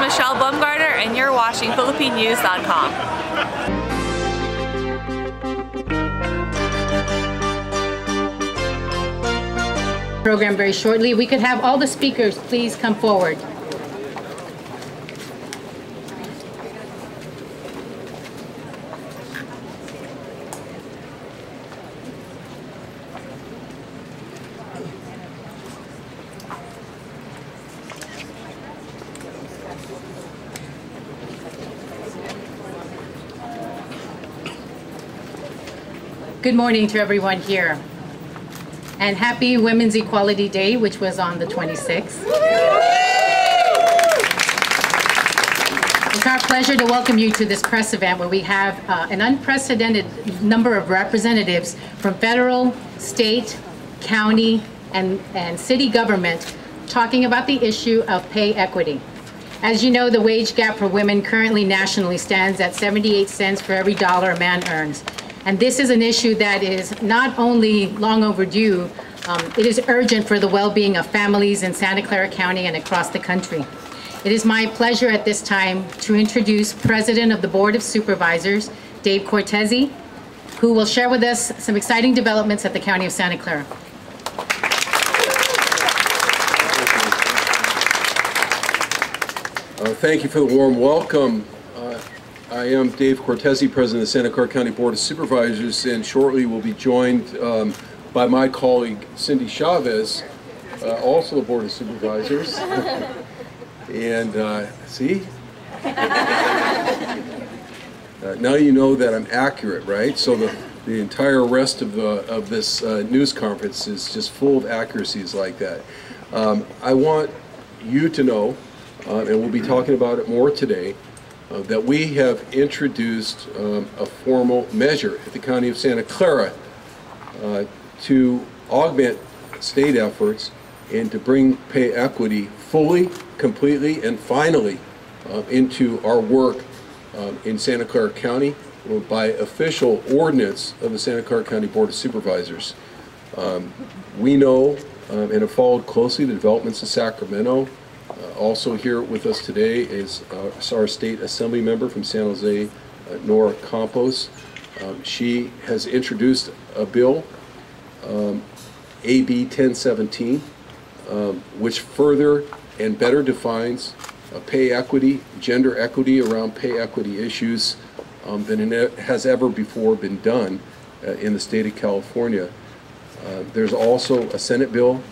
Michelle Baumgartner, and you're watching PhilippineNews.com. Program very shortly. We could have all the speakers please come forward. Good morning to everyone here. And happy Women's Equality Day, which was on the 26th. It's our pleasure to welcome you to this press event where we have an unprecedented number of representatives from federal, state, county, and city government talking about the issue of pay equity. As you know, the wage gap for women currently nationally stands at 78 cents for every dollar a man earns. And this is an issue that is not only long overdue, it is urgent for the well-being of families in Santa Clara County and across the country. It is my pleasure at this time to introduce President of the Board of Supervisors, Dave Cortese, who will share with us some exciting developments at the County of Santa Clara. Thank you for the warm welcome. I am Dave Cortese, President of the Santa Clara County Board of Supervisors, and shortly we'll be joined by my colleague Cindy Chavez, also the Board of Supervisors. And see? Now you know that I'm accurate, right? So the entire rest of this news conference is just full of accuracies like that. I want you to know, and we'll be talking about it more today, that we have introduced a formal measure at the County of Santa Clara to augment state efforts and to bring pay equity fully, completely, and finally into our work in Santa Clara County by official ordinance of the Santa Clara County Board of Supervisors. We know and have followed closely the developments in Sacramento. Also here with us today is our state assembly member from San Jose, Nora Campos. She has introduced a bill, AB 1017, which further and better defines pay equity, gender equity around pay equity issues than it has ever before been done in the state of California. There's also a Senate bill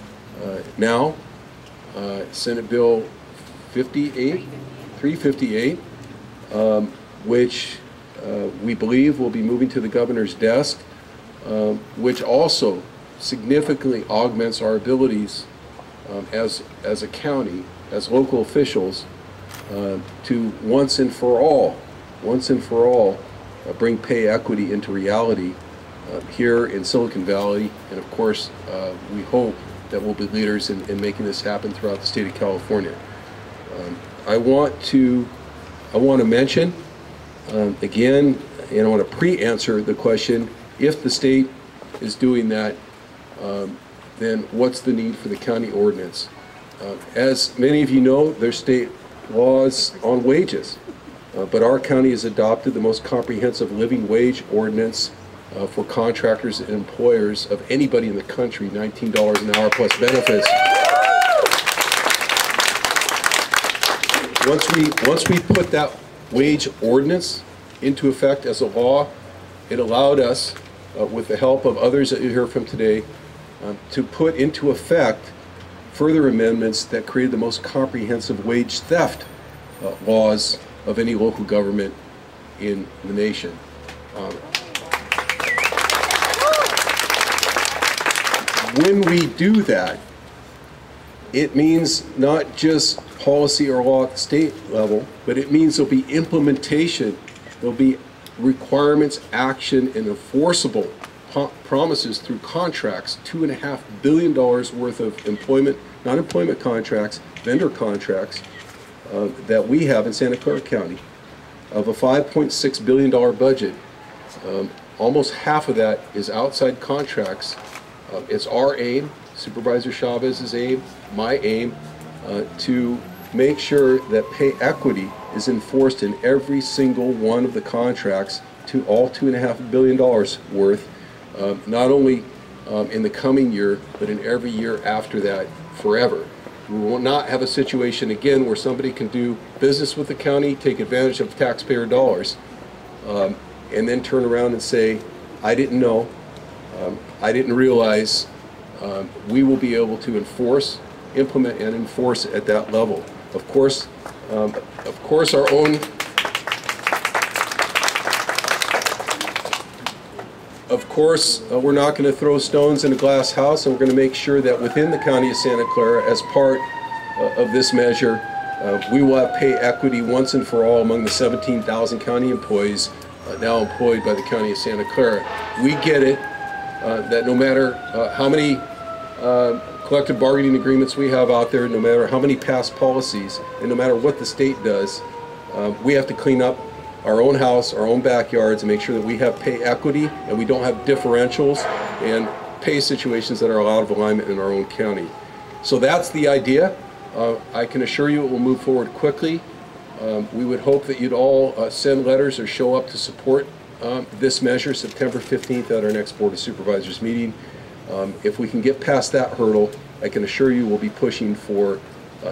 now, Senate Bill 358, which we believe will be moving to the governor's desk, which also significantly augments our abilities as a county, as local officials, to once and for all, bring pay equity into reality here in Silicon Valley, and of course we hope that we'll be leaders in making this happen throughout the state of California. I want to mention again, and I want to pre-answer the question: if the state is doing that, then what's the need for the county ordinance? As many of you know, there's state laws on wages, but our county has adopted the most comprehensive living wage ordinance for contractors and employers of anybody in the country, $19 an hour plus benefits. Once we put that wage ordinance into effect as a law, it allowed us, with the help of others that you hear from today, to put into effect further amendments that created the most comprehensive wage theft laws of any local government in the nation. When we do that, it means not just policy or law at the state level, but it means there'll be implementation, there'll be requirements, action, and enforceable promises through contracts, $2.5 billion worth of employment, non-employment contracts, vendor contracts that we have in Santa Clara County of a $5.6 billion budget. Almost half of that is outside contracts. It's our aim, Supervisor Chavez's aim, my aim, to make sure that pay equity is enforced in every single one of the contracts, to all $2.5 billion worth, not only in the coming year, but in every year after that, forever. We will not have a situation again where somebody can do business with the county, take advantage of taxpayer dollars, and then turn around and say, I didn't know, I didn't realize. We will be able to implement and enforce at that level. Of course, our own we're not going to throw stones in a glass house, and we're going to make sure that within the County of Santa Clara, as part of this measure, we will have pay equity once and for all among the 17,000 county employees now employed by the County of Santa Clara. We get it that no matter how many collective bargaining agreements we have out there, no matter how many past policies, and no matter what the state does, we have to clean up our own house, our own backyards, and make sure that we have pay equity and we don't have differentials and pay situations that are out of alignment in our own county. So that's the idea. I can assure you it will move forward quickly. We would hope that you'd all send letters or show up to support this measure September 15th at our next Board of Supervisors meeting. If we can get past that hurdle, I can assure you we'll be pushing for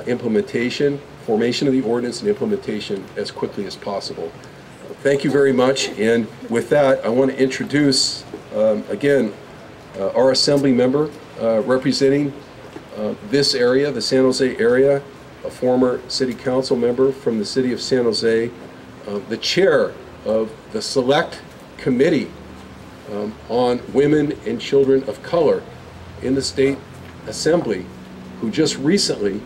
implementation, formation of the ordinance and implementation as quickly as possible. Thank you very much, and with that I want to introduce again our Assembly member representing this area, the San Jose area, a former City Council member from the City of San Jose, the chair of the Select Committee on Women and Children of Color in the State Assembly, who just recently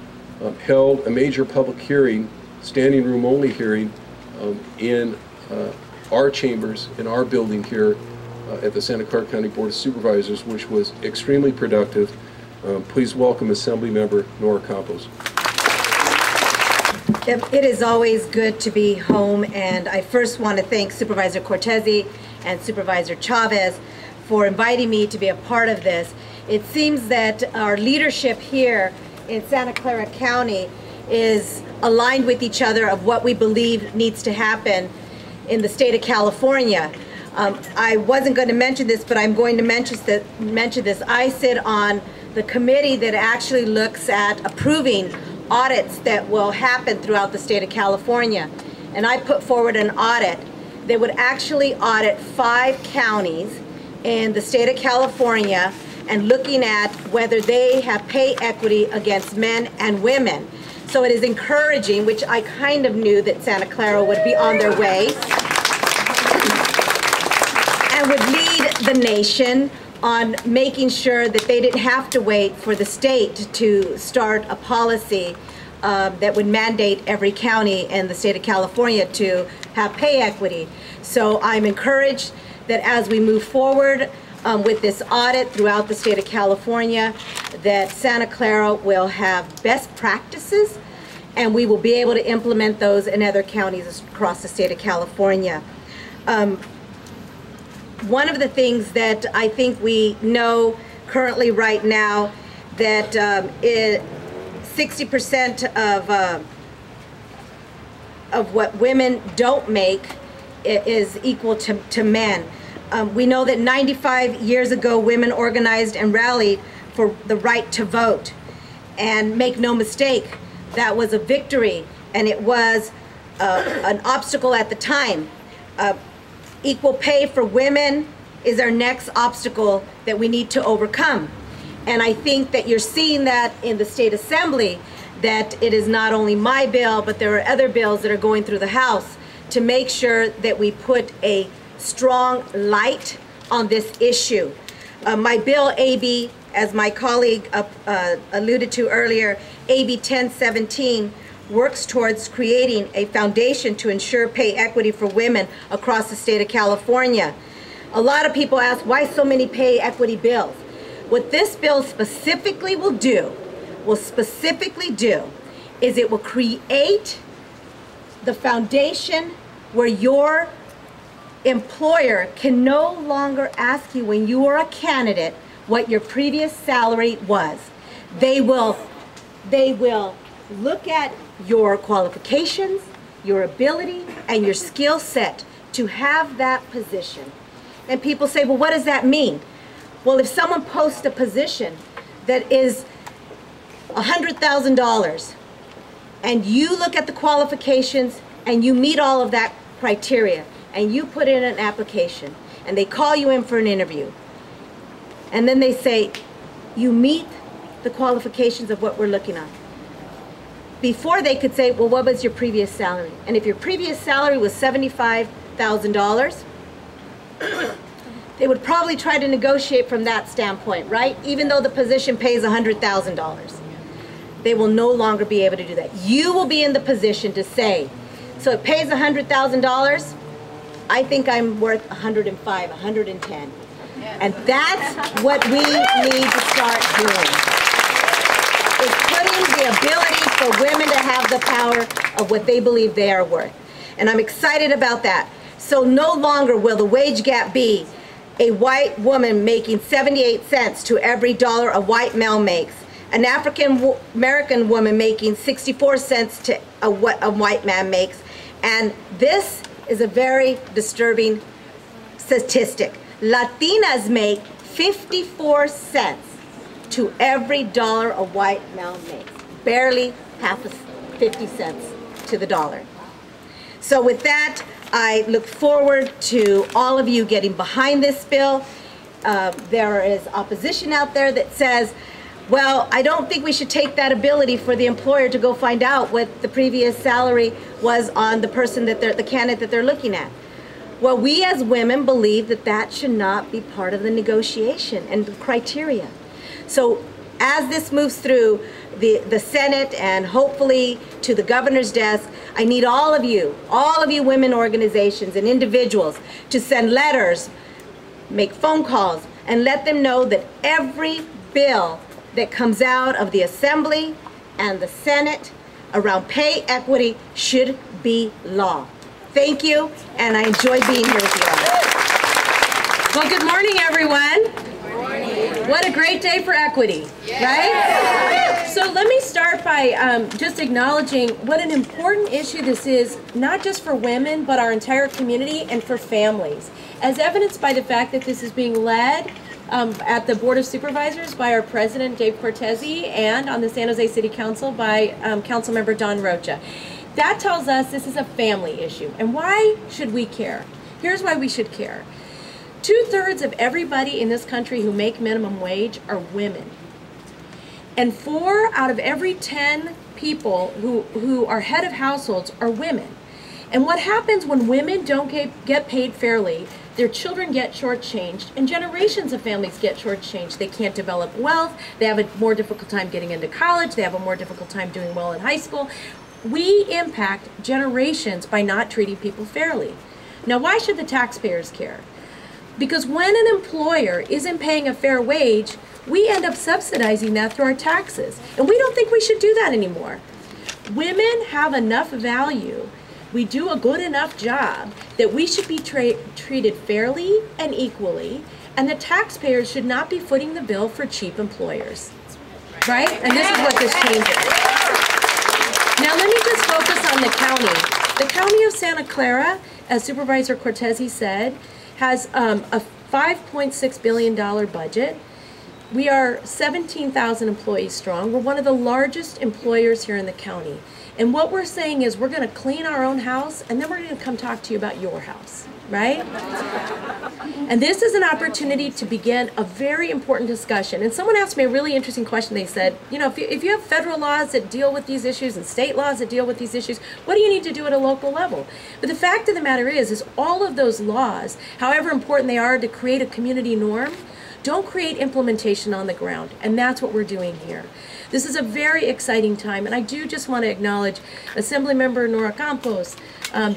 held a major public hearing, standing room only hearing, in our chambers, in our building here at the Santa Clara County Board of Supervisors, which was extremely productive. Please welcome Assembly Member Nora Campos. It is always good to be home, and I first want to thank Supervisor Cortese and Supervisor Chavez for inviting me to be a part of this. It seems that our leadership here in Santa Clara County is aligned with each other of what we believe needs to happen in the state of California. I wasn't going to mention this, but I'm going to mention this. I sit on the committee that actually looks at approving audits that will happen throughout the state of California. And I put forward an audit that would actually audit 5 counties in the state of California and looking at whether they have pay equity against men and women. So it is encouraging, which I kind of knew that Santa Clara would be on their way and would lead the nation on making sure that they didn't have to wait for the state to start a policy that would mandate every county in the state of California to have pay equity. So I'm encouraged that as we move forward with this audit throughout the state of California, that Santa Clara will have best practices and we will be able to implement those in other counties across the state of California. One of the things that I think we know currently right now that 60% of what women don't make is equal to men. We know that 95 years ago women organized and rallied for the right to vote. And make no mistake, that was a victory, and it was an obstacle at the time. Equal pay for women is our next obstacle that we need to overcome. And I think that you're seeing that in the State Assembly, that it is not only my bill, but there are other bills that are going through the House to make sure that we put a strong light on this issue. My bill, AB, as my colleague alluded to earlier, AB 1017, works towards creating a foundation to ensure pay equity for women across the state of California. A lot of people ask, why so many pay equity bills? What this bill specifically will do, is it will create the foundation where your employer can no longer ask you when you are a candidate what your previous salary was. They will look at your qualifications, your ability, and your skill set to have that position. And people say, well, what does that mean? Well, if someone posts a position that is $100,000 and you look at the qualifications and you meet all of that criteria and you put in an application and they call you in for an interview and then they say, you meet the qualifications of what we're looking at. Before they could say, well, what was your previous salary? And if your previous salary was $75,000, they would probably try to negotiate from that standpoint, right? Even though the position pays $100,000. They will no longer be able to do that. You will be in the position to say, so it pays $100,000, I think I'm worth 105, 110. And that's what we need to start doing, is putting the ability for women to have the power of what they believe they are worth. And I'm excited about that. So no longer will the wage gap be a white woman making 78 cents to every dollar a white male makes, an African American woman making 64 cents to what a white man makes. And this is a very disturbing statistic. Latinas make 54 cents to every dollar a white male makes, barely half of 50 cents to the dollar. So with that, I look forward to all of you getting behind this bill. There is opposition out there that says, well, I don't think we should take that ability for the employer to go find out what the previous salary was on the person that the candidate that they're looking at. Well, we as women believe that that should not be part of the negotiation and the criteria. So as this moves through the Senate and hopefully to the governor's desk, I need all of you women organizations and individuals to send letters, make phone calls, and let them know that every bill that comes out of the Assembly and the Senate around pay equity should be law. Thank you, and I enjoy being here with you all. Well, good morning, everyone. Good morning. What a great day for equity, right? So let me start by just acknowledging what an important issue this is, not just for women, but our entire community and for families, as evidenced by the fact that this is being led at the Board of Supervisors by our President, Dave Cortese, and on the San Jose City Council by Councilmember Don Rocha. That tells us this is a family issue. And why should we care? Here's why we should care. 2/3 of everybody in this country who make minimum wage are women. And 4 out of every 10 people who are head of households are women. And what happens when women don't get paid fairly, their children get shortchanged, and generations of families get shortchanged. They can't develop wealth, they have a more difficult time getting into college, they have a more difficult time doing well in high school. We impact generations by not treating people fairly. Now, why should the taxpayers care? Because when an employer isn't paying a fair wage, we end up subsidizing that through our taxes. And we don't think we should do that anymore. Women have enough value, we do a good enough job, that we should be treated fairly and equally, and the taxpayers should not be footing the bill for cheap employers. Right? And this is what this changes. Now let me just focus on the county. The county of Santa Clara, as Supervisor Cortese said, has a $5.6 billion budget. We are 17,000 employees strong. We're one of the largest employers here in the county. And what we're saying is we're going to clean our own house, and then we're going to come talk to you about your house, right? And this is an opportunity to begin a very important discussion. And someone asked me a really interesting question. They said, you know, if you have federal laws that deal with these issues and state laws that deal with these issues, what do you need to do at a local level? But the fact of the matter is all of those laws, however important they are to create a community norm, don't create implementation on the ground. And that's what we're doing here. This is a very exciting time, and I do just want to acknowledge Assemblymember Nora Campos,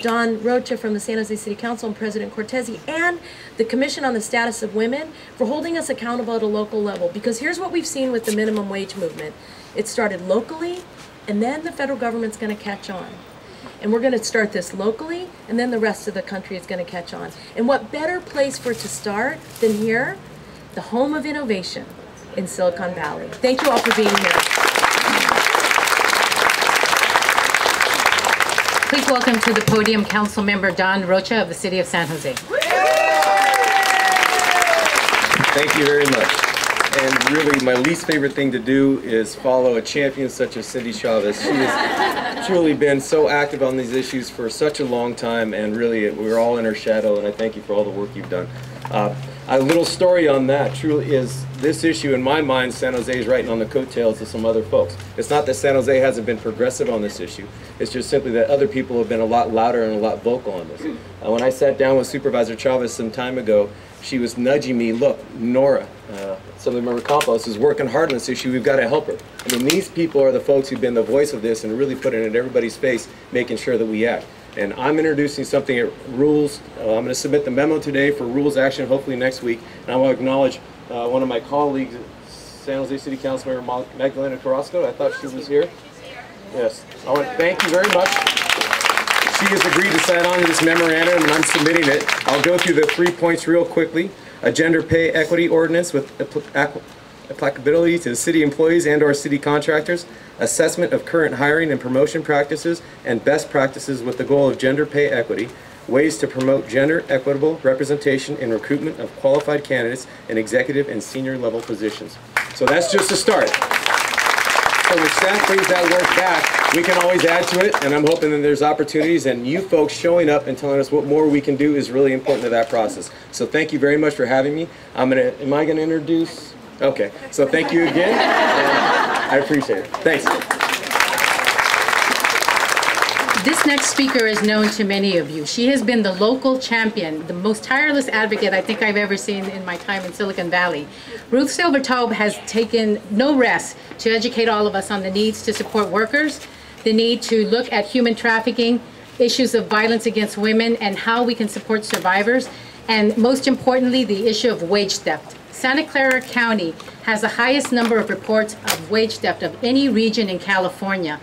Don Rocha from the San Jose City Council, and President Cortese, and the Commission on the Status of Women for holding us accountable at a local level. Because here's what we've seen with the minimum wage movement. It started locally, and then the federal government's going to catch on. And we're going to start this locally, and then the rest of the country is going to catch on. And what better place for it to start than here, the home of innovation in Silicon Valley. Thank you all for being here. Please welcome to the podium Council Member Don Rocha of the City of San Jose. Thank you very much. And really, my least favorite thing to do is follow a champion such as Cindy Chavez. She has truly been so active on these issues for such a long time, and really, we're all in her shadow, and I thank you for all the work you've done. A little story on that truly is this issue, in my mind, San Jose is riding on the coattails of some other folks. It's not that San Jose hasn't been progressive on this issue. It's just simply that other people have been a lot louder and a lot vocal on this. When I sat down with Supervisor Chavez some time ago, she was nudging me, look, Nora, Assemblymember Campos is working hard on this issue, we've got to help her. I mean, these people are the folks who've been the voice of this and really put it in everybody's face, making sure that we act. And I'm introducing something at rules. I'm going to submit the memo today for rules action, hopefully next week. And I want to acknowledge one of my colleagues, San Jose City Councilmember Magdalena Carrasco. I thought she was here. Yes. I want to thank you very much. She has agreed to sign on to this memorandum, and I'm submitting it. I'll go through the 3 points real quickly. A gender pay equity ordinance with applicability to city employees and/or city contractors, assessment of current hiring and promotion practices and best practices with the goal of gender pay equity, ways to promote gender equitable representation in recruitment of qualified candidates in executive and senior level positions. So that's just a start. So when staff brings that work back, we can always add to it, and I'm hoping that there's opportunities, and you folks showing up and telling us what more we can do is really important to that process. So thank you very much for having me. Am I gonna introduce? Okay, so thank you again. I appreciate it. Thanks. This next speaker is known to many of you. She has been the local champion, the most tireless advocate I think I've ever seen in my time in Silicon Valley. Ruth Silvertaub has taken no rest to educate all of us on the needs to support workers, the need to look at human trafficking, issues of violence against women, and how we can support survivors, and most importantly, the issue of wage theft. Santa Clara County has the highest number of reports of wage theft of any region in California.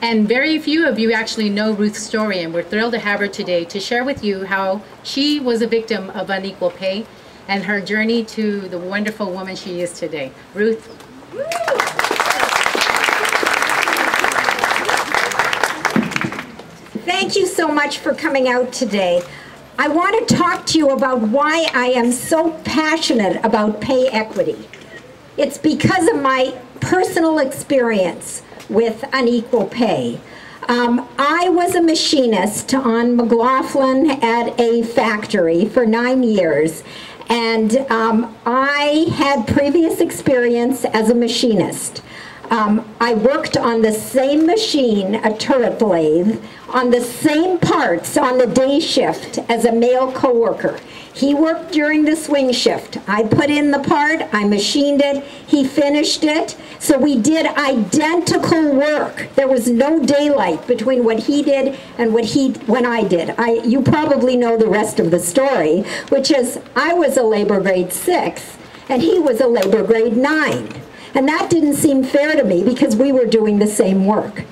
And very few of you actually know Ruth's story, and we're thrilled to have her today to share with you how she was a victim of unequal pay and her journey to the wonderful woman she is today. Ruth. Thank you so much for coming out today. I want to talk to you about why I am so passionate about pay equity. It's because of my personal experience with unequal pay. I was a machinist on McLaughlin at a factory for 9 years, and I had previous experience as a machinist. I worked on the same machine, a turret lathe, on the same parts on the day shift as a male coworker. He worked during the swing shift. I put in the part, I machined it, he finished it. So we did identical work. There was no daylight between what he did and when I did. You probably know the rest of the story, which is I was a labor grade 6 and he was a labor grade 9. And that didn't seem fair to me because we were doing the same work.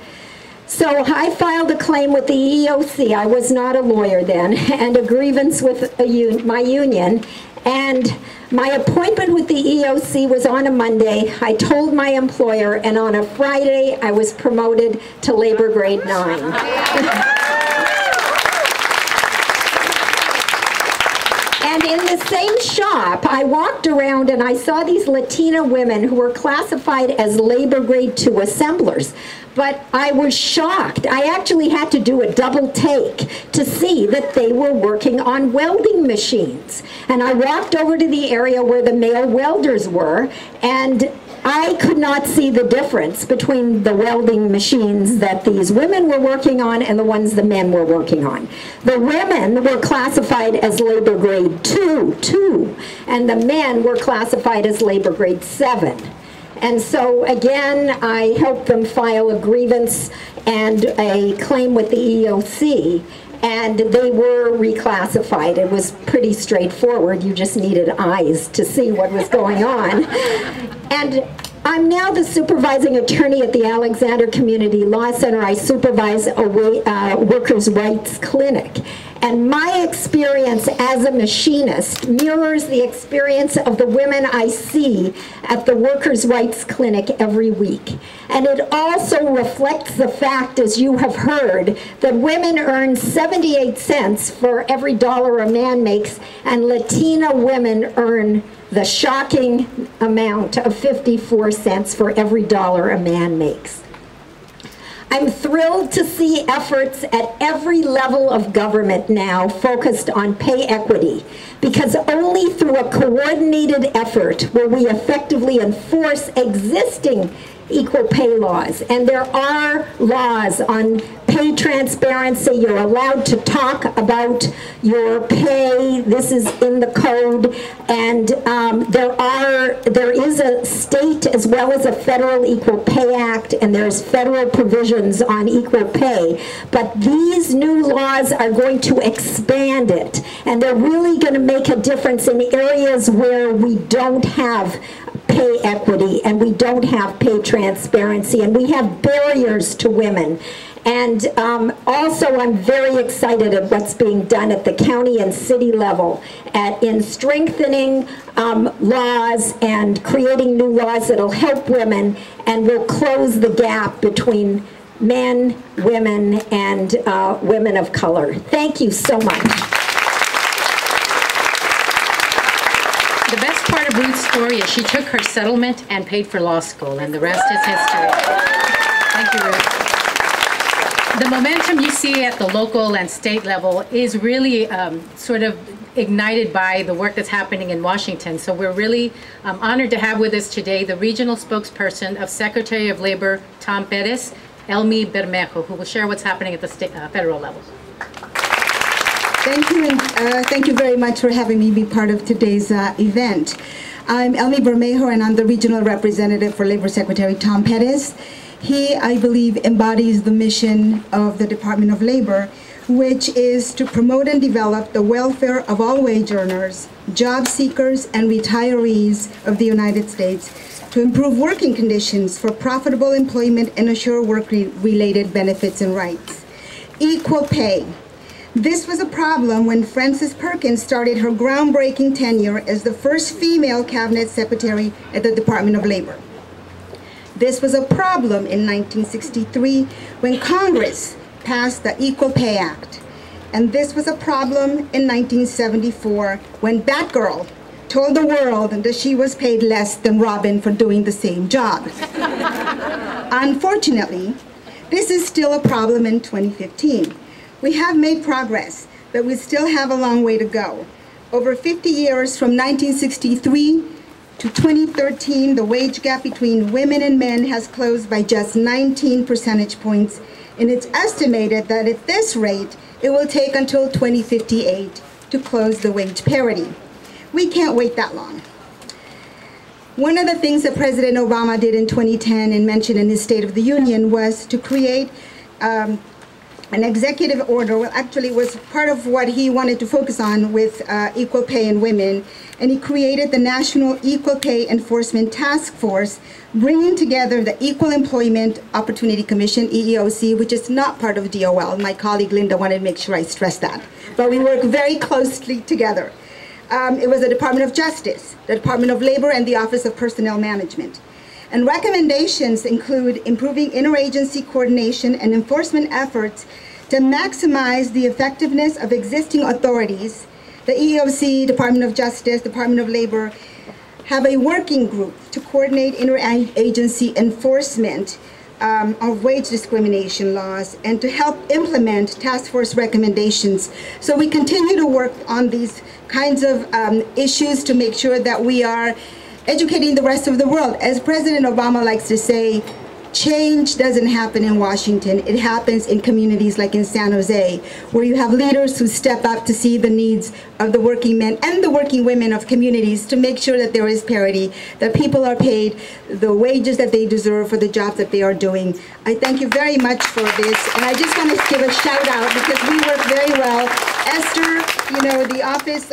So I filed a claim with the EEOC. I was not a lawyer then, and a grievance with my union. And my appointment with the EEOC was on a Monday. I told my employer, and on a Friday, I was promoted to labor grade 9. And in the same shop, I walked around and I saw these Latina women who were classified as labor grade 2 assemblers. But I was shocked. I actually had to do a double take to see that they were working on welding machines. And I walked over to the area where the male welders were, and I could not see the difference between the welding machines that these women were working on and the ones the men were working on. The women were classified as labor grade 2, and the men were classified as labor grade 7. And so again, I helped them file a grievance and a claim with the EEOC, and they were reclassified. It was pretty straightforward. You just needed eyes to see what was going on. And I'm now the supervising attorney at the Alexander Community Law Center. I supervise a workers' rights clinic. And my experience as a machinist mirrors the experience of the women I see at the Workers' Rights Clinic every week. And it also reflects the fact, as you have heard, that women earn 78 cents for every dollar a man makes, and Latina women earn the shocking amount of 54 cents for every dollar a man makes. I'm thrilled to see efforts at every level of government now focused on pay equity, because only through a coordinated effort will we effectively enforce existing equal pay laws. And there are laws on pay transparency. You're allowed to talk about your pay. This is in the code. And there is a state as well as a federal Equal Pay Act, and there's federal provisions on equal pay. But these new laws are going to expand it, and they're really going to make a difference in areas where we don't have pay equity and we don't have pay transparency, and we have barriers to women. And also, I'm very excited at what's being done at the county and city level in strengthening laws and creating new laws that'll help women and will close the gap between men, women, and women of color. Thank you so much. The best part of Ruth's story is she took her settlement and paid for law school, and the rest is history. Thank you, Ruth. The momentum you see at the local and state level is really sort of ignited by the work that's happening in Washington. So we're really honored to have with us today the regional spokesperson of Secretary of Labor Tom Perez, Elmi Bermejo, who will share what's happening at the federal level. Thank you, and thank you very much for having me be part of today's event. I'm Elmi Bermejo, and I'm the regional representative for Labor Secretary Tom Perez. He, I believe, embodies the mission of the Department of Labor, which is to promote and develop the welfare of all wage earners, job seekers, and retirees of the United States, to improve working conditions for profitable employment and assure work-related benefits and rights. Equal pay. This was a problem when Frances Perkins started her groundbreaking tenure as the first female cabinet secretary at the Department of Labor. This was a problem in 1963 when Congress passed the Equal Pay Act. And this was a problem in 1974 when Batgirl told the world that she was paid less than Robin for doing the same job. Unfortunately, this is still a problem in 2015. We have made progress, but we still have a long way to go. Over 50 years from 1963 to 2013, the wage gap between women and men has closed by just 19 percentage points, and it's estimated that at this rate, it will take until 2058 to close the wage parity. We can't wait that long. One of the things that President Obama did in 2010 and mentioned in his State of the Union was to create an executive order. Well, actually, it was part of what he wanted to focus on with equal pay in women. And he created the National Equal Pay Enforcement Task Force, bringing together the Equal Employment Opportunity Commission, EEOC, which is not part of DOL. My colleague Linda wanted to make sure I stress that. But we work very closely together. It was the Department of Justice, the Department of Labor, and the Office of Personnel Management. And recommendations include improving interagency coordination and enforcement efforts to maximize the effectiveness of existing authorities. The EEOC, Department of Justice, Department of Labor have a working group to coordinate interagency enforcement of wage discrimination laws and to help implement task force recommendations. So we continue to work on these kinds of issues to make sure that we are educating the rest of the world. As President Obama likes to say, change doesn't happen in Washington. It happens in communities like in San Jose, where you have leaders who step up to see the needs of the working men and the working women of communities to make sure that there is parity, that people are paid the wages that they deserve for the jobs that they are doing. I thank you very much for this, and I just want to give a shout out because we work very well. Esther, you know, the Office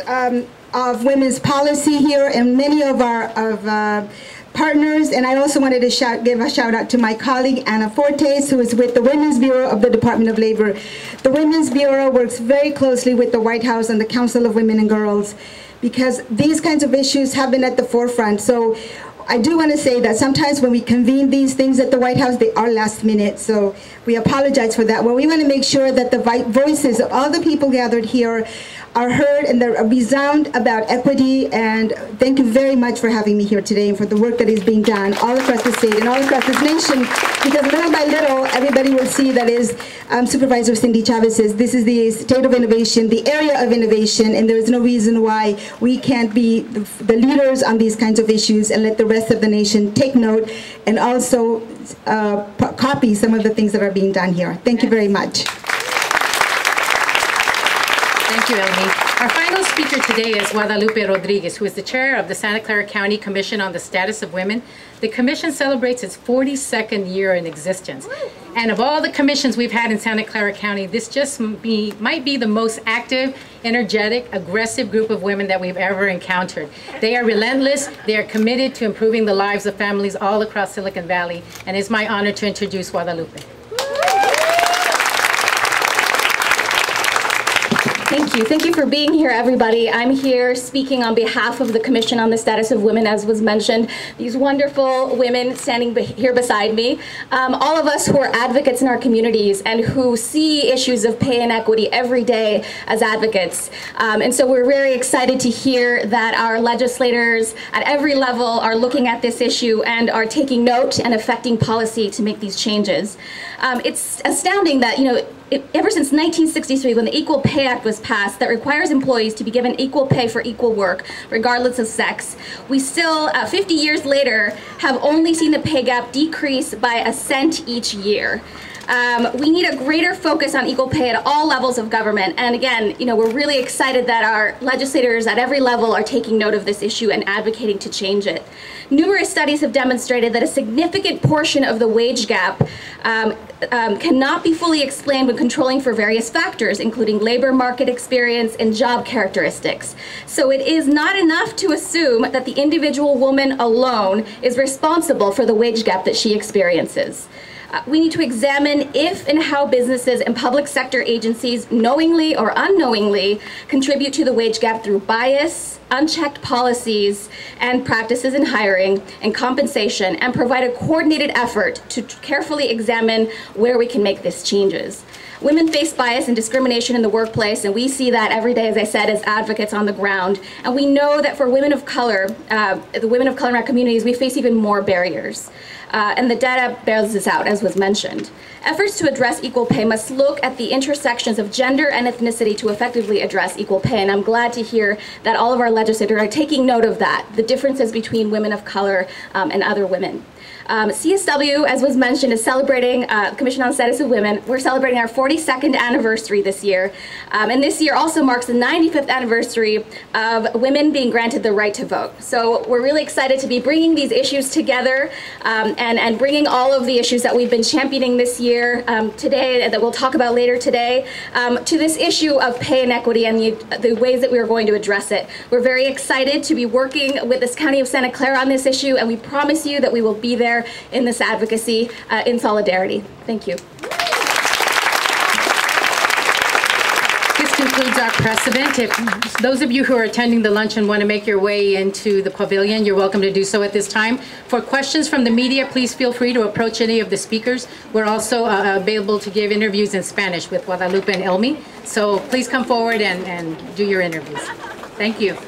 of Women's Policy here, and many of our partners, and I also wanted to give a shout out to my colleague Anna Fortes, who is with the Women's Bureau of the Department of Labor. The Women's Bureau works very closely with the White House and the Council of Women and Girls, because these kinds of issues have been at the forefront. So I do want to say that sometimes when we convene these things at the White House, they are last minute, so we apologize for that. Well, we want to make sure that the voices of all the people gathered here are heard and they're resound about equity, and thank you very much for having me here today and for the work that is being done all across the state and all across this nation, because little by little, everybody will see that is Supervisor Cindy Chavez says, this is the state of innovation, the area of innovation, and there is no reason why we can't be the leaders on these kinds of issues and let the rest of the nation take note and also copy some of the things that are being done here. Thank you very much. Thank you, Elmi. Our final speaker today is Guadalupe Rodriguez, who is the chair of the Santa Clara County Commission on the Status of Women. The commission celebrates its 42nd year in existence. And of all the commissions we've had in Santa Clara County, this just might be the most active, energetic, aggressive group of women that we've ever encountered. They are relentless. They are committed to improving the lives of families all across Silicon Valley. And it's my honor to introduce Guadalupe. Thank you. Thank you for being here, everybody. I'm here speaking on behalf of the Commission on the Status of Women, as was mentioned. These wonderful women standing here beside me, all of us who are advocates in our communities and who see issues of pay inequity every day as advocates. And so we're very excited to hear that our legislators at every level are looking at this issue and are taking note and affecting policy to make these changes. It's astounding that, ever since 1963, when the Equal Pay Act was passed, that requires employees to be given equal pay for equal work, regardless of sex, we still, 50 years later, have only seen the pay gap decrease by a cent each year. We need a greater focus on equal pay at all levels of government. And again, we're really excited that our legislators at every level are taking note of this issue and advocating to change it. Numerous studies have demonstrated that a significant portion of the wage gap cannot be fully explained when controlling for various factors, including labor market experience and job characteristics. So it is not enough to assume that the individual woman alone is responsible for the wage gap that she experiences. We need to examine if and how businesses and public sector agencies knowingly or unknowingly contribute to the wage gap through bias, unchecked policies and practices in hiring and compensation, and provide a coordinated effort to carefully examine where we can make these changes. Women face bias and discrimination in the workplace, and we see that every day, as I said, as advocates on the ground. And we know that for women of color, the women of color in our communities, we face even more barriers. And the data bears this out, as was mentioned. Efforts to address equal pay must look at the intersections of gender and ethnicity to effectively address equal pay. And I'm glad to hear that all of our legislators are taking note of that, the differences between women of color and other women. CSW, as was mentioned, is celebrating Commission on the Status of Women. We're celebrating our 42nd anniversary this year. And this year also marks the 95th anniversary of women being granted the right to vote. So we're really excited to be bringing these issues together and bringing all of the issues that we've been championing this year today, that we'll talk about later today, to this issue of pay inequity and the ways that we are going to address it. We're very excited to be working with this County of Santa Clara on this issue, and we promise you that we will be there in this advocacy in solidarity. Thank you. This concludes our press event. If those of you who are attending the luncheon want to make your way into the pavilion, you're welcome to do so at this time. For questions from the media, please feel free to approach any of the speakers. We're also available to give interviews in Spanish with Guadalupe and Elmi. So please come forward and do your interviews. Thank you.